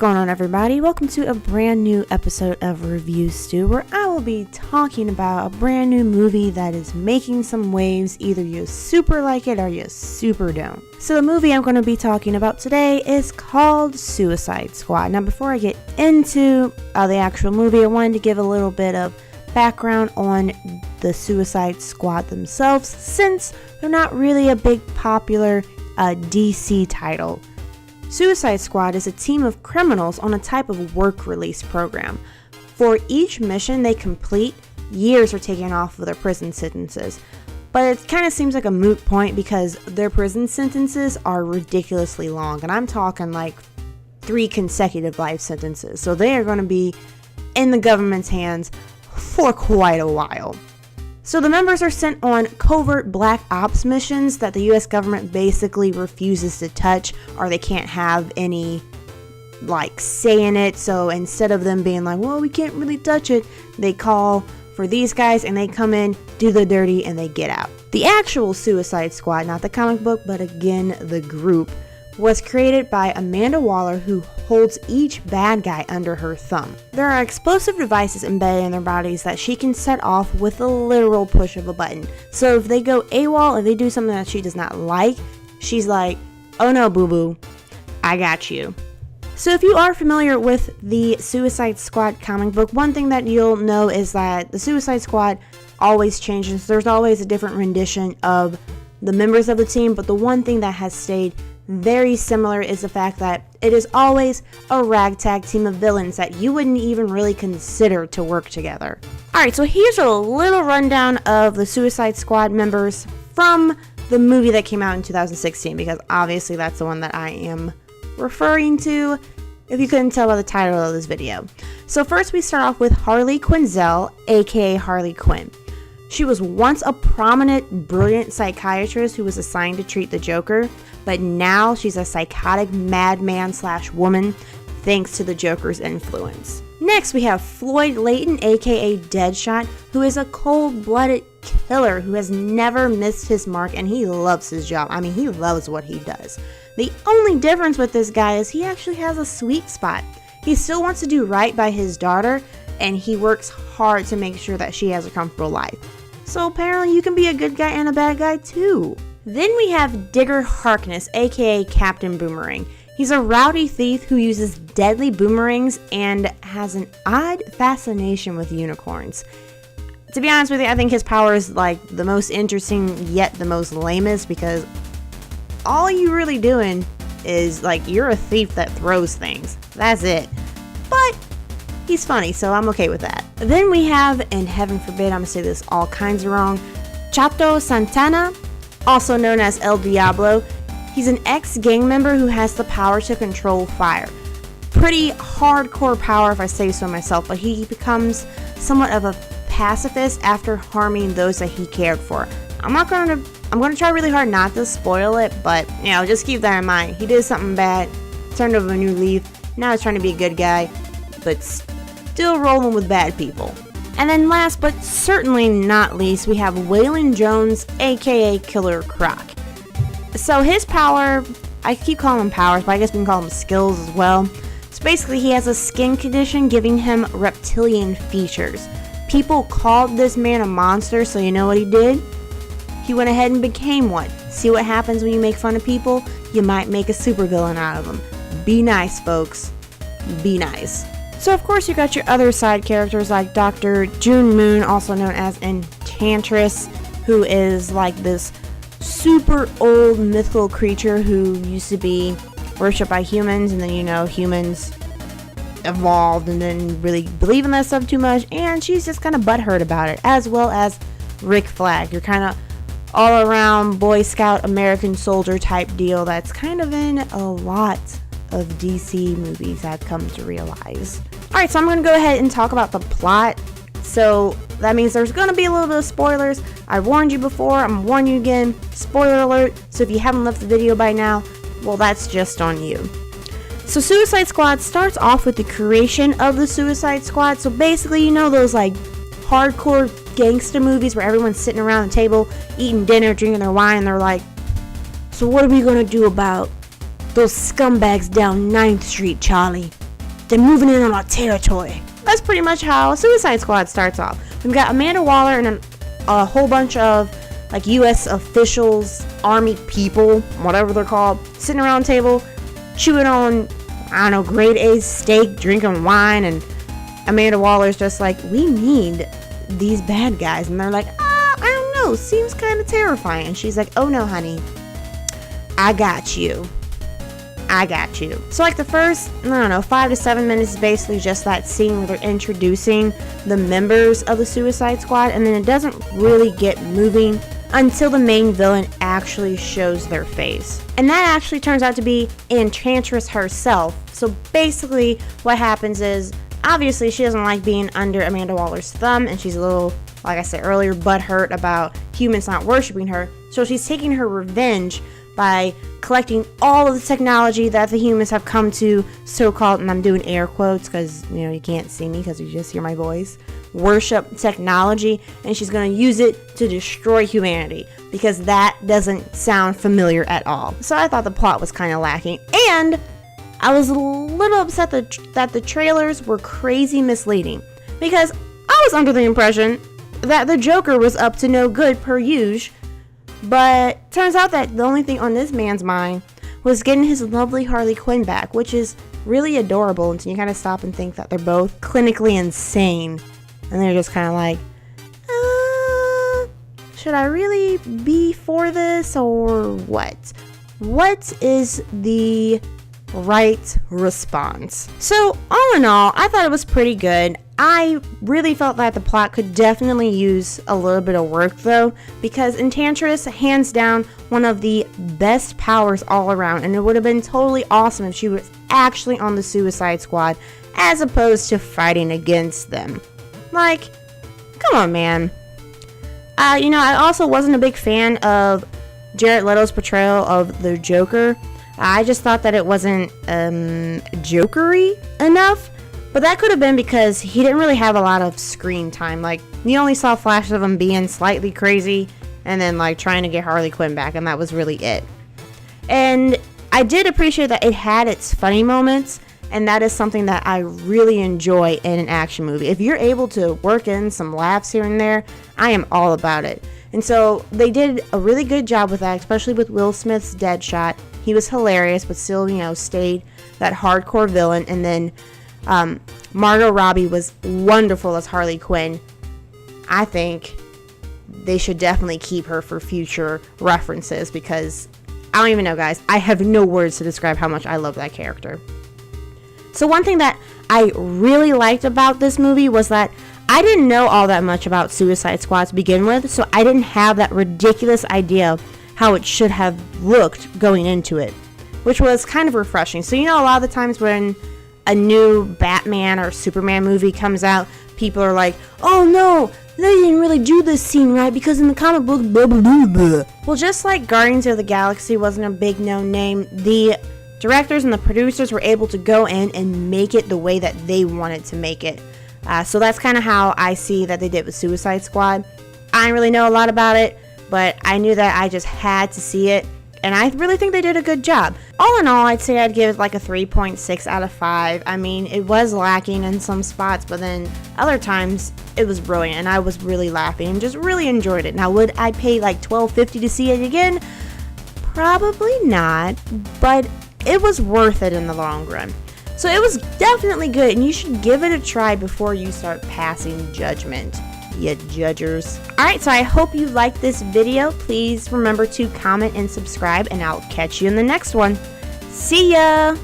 going on, everybody? Welcome to a brand new episode of Review Stew, where I will be talking about a brand new movie that is making some waves. Either you super like it or you super don't. So the movie I'm going to be talking about today is called Suicide Squad. Now, before I get into the actual movie, I wanted to give a little bit of background on the Suicide Squad themselves, since they're not really a big popular DC title. Suicide Squad is a team of criminals on a type of work release program. For each mission they complete, years are taken off of their prison sentences. But it kind of seems like a moot point because their prison sentences are ridiculously long. And I'm talking like 3 consecutive life sentences. So they are going to be in the government's hands for quite a while. So the members are sent on covert black ops missions that the US government basically refuses to touch, or they can't have any say in it. So instead of them being like, well, we can't really touch it, they call for these guys and they come in, do the dirty, and they get out. The actual Suicide Squad, not the comic book, but again the group, was created by Amanda Waller, who holds each bad guy under her thumb. There are explosive devices embedded in their bodies that she can set off with a literal push of a button. So if they go AWOL, if they do something that she does not like, she's like, oh no, boo-boo, I got you. So if you are familiar with the Suicide Squad comic book, one thing that you'll know is that the Suicide Squad always changes. There's always a different rendition of the members of the team, but the one thing that has stayed very similar is the fact that it is always a ragtag team of villains that you wouldn't even really consider to work together. Alright, so here's a little rundown of the Suicide Squad members from the movie that came out in 2016, because obviously that's the one that I am referring to, if you couldn't tell by the title of this video. So first we start off with Harley Quinzel, aka Harley Quinn. She was once a prominent, brilliant psychiatrist who was assigned to treat the Joker, but now she's a psychotic madman/woman thanks to the Joker's influence. Next, we have Floyd Layton, aka Deadshot, who is a cold-blooded killer who has never missed his mark, and he loves his job. I mean, he loves what he does. The only difference with this guy is he actually has a sweet spot. He still wants to do right by his daughter, and he works hard to make sure that she has a comfortable life. So apparently you can be a good guy and a bad guy too. Then we have Digger Harkness, aka Captain Boomerang. He's a rowdy thief who uses deadly boomerangs and has an odd fascination with unicorns. To be honest with you, I think his power is like the most interesting yet the most lamest, because all you really doing is like you're a thief that throws things. That's it. But he's funny, so I'm okay with that. Then we have, and heaven forbid I'm gonna say this all kinds of wrong, Chato Santana, also known as El Diablo. He's an ex-gang member who has the power to control fire. Pretty hardcore power if I say so myself, but he becomes somewhat of a pacifist after harming those that he cared for. I'm gonna try really hard not to spoil it, but just keep that in mind. He did something bad, turned over a new leaf, now he's trying to be a good guy, but still rolling with bad people. And then last but certainly not least, we have Waylon Jones, aka Killer Croc. So his power, I keep calling him powers, but I guess we can call them skills as well. So basically he has a skin condition giving him reptilian features. People called this man a monster, so you know what he did? He went ahead and became one. See what happens when you make fun of people? You might make a supervillain out of them. Be nice, folks. Be nice. So of course you got your other side characters like Dr. June Moon, also known as Enchantress, who is like this super old mythical creature who used to be worshipped by humans, and then humans evolved and didn't really believe in that stuff too much, and she's just kind of butthurt about it, as well as Rick Flag, your kind of all around Boy Scout American soldier type deal that's kind of in a lot of DC movies, I've come to realize. Alright, so I'm going to go ahead and talk about the plot. So that means there's going to be a little bit of spoilers. I warned you before, I'm warning you again. Spoiler alert. So if you haven't left the video by now, well, that's just on you. So Suicide Squad starts off with the creation of the Suicide Squad. So basically, those like hardcore gangster movies where everyone's sitting around the table eating dinner, drinking their wine, and they're like, so what are we going to do about those scumbags down 9th Street, Charlie? they're moving in on our territory. That's pretty much how Suicide Squad starts off. We've got Amanda Waller and a whole bunch of like U.S. officials, army people, whatever they're called, sitting around a table, chewing on, I don't know, grade A steak, drinking wine, and Amanda Waller's just like, we need these bad guys. And they're like, I don't know, seems kind of terrifying. And she's like, oh no, honey, I got you. So like the first, I don't know, 5 to 7 minutes is basically just that scene where they're introducing the members of the Suicide Squad, and then it doesn't really get moving until the main villain actually shows their face. And that actually turns out to be Enchantress herself. So basically what happens is, obviously she doesn't like being under Amanda Waller's thumb, and she's a little, like I said earlier, butthurt about humans not worshiping her. So she's taking her revenge by collecting all of the technology that the humans have come to so-called, and I'm doing air quotes because, you know, you can't see me because you just hear my voice, worship technology, and she's going to use it to destroy humanity, because that doesn't sound familiar at all. So I thought the plot was kind of lacking, and I was a little upset that the trailers were crazy misleading, because I was under the impression that the Joker was up to no good per usual. But turns out that the only thing on this man's mind was getting his lovely Harley Quinn back, which is really adorable until you kind of stop and think that they're both clinically insane. And they're just kind of like, should I really be for this or what? What is the right response? So all in all, I thought it was pretty good. I really felt that the plot could definitely use a little bit of work though, because Enchantress, hands down, one of the best powers all around, and it would have been totally awesome if she was actually on the Suicide Squad as opposed to fighting against them. Like, come on, man. I also wasn't a big fan of Jared Leto's portrayal of the Joker. I just thought that it wasn't jokery enough. But that could have been because he didn't really have a lot of screen time. Like, you only saw flashes of him being slightly crazy and then, like, trying to get Harley Quinn back, and that was really it. And I did appreciate that it had its funny moments, and that is something that I really enjoy in an action movie. If you're able to work in some laughs here and there, I am all about it. And so they did a really good job with that, especially with Will Smith's Deadshot. He was hilarious, but still, stayed that hardcore villain. And then Margot Robbie was wonderful as Harley Quinn. I think they should definitely keep her for future references, because I don't even know, guys. I have no words to describe how much I love that character. So one thing that I really liked about this movie was that I didn't know all that much about Suicide Squad to begin with, so I didn't have that ridiculous idea how it should have looked going into it, which was kind of refreshing. So a lot of the times when a new Batman or Superman movie comes out, people are like, oh no, they didn't really do this scene right because in the comic book, blah, blah, blah, blah. Well, just like Guardians of the Galaxy wasn't a big known name, the directors and the producers were able to go in and make it the way that they wanted to make it. So that's kind of how I see that they did with Suicide Squad. I didn't really know a lot about it, but I knew that I just had to see it. And I really think they did a good job. All in all, I'd say I'd give it like a 3.6 out of 5. I mean, it was lacking in some spots, but then other times it was brilliant, and I was really laughing and just really enjoyed it. Now, would I pay like $12.50 to see it again? Probably not, but it was worth it in the long run. So it was definitely good, and you should give it a try before you start passing judgment, you judgers. Alright, so I hope you liked this video. Please remember to comment and subscribe, and I'll catch you in the next one. See ya!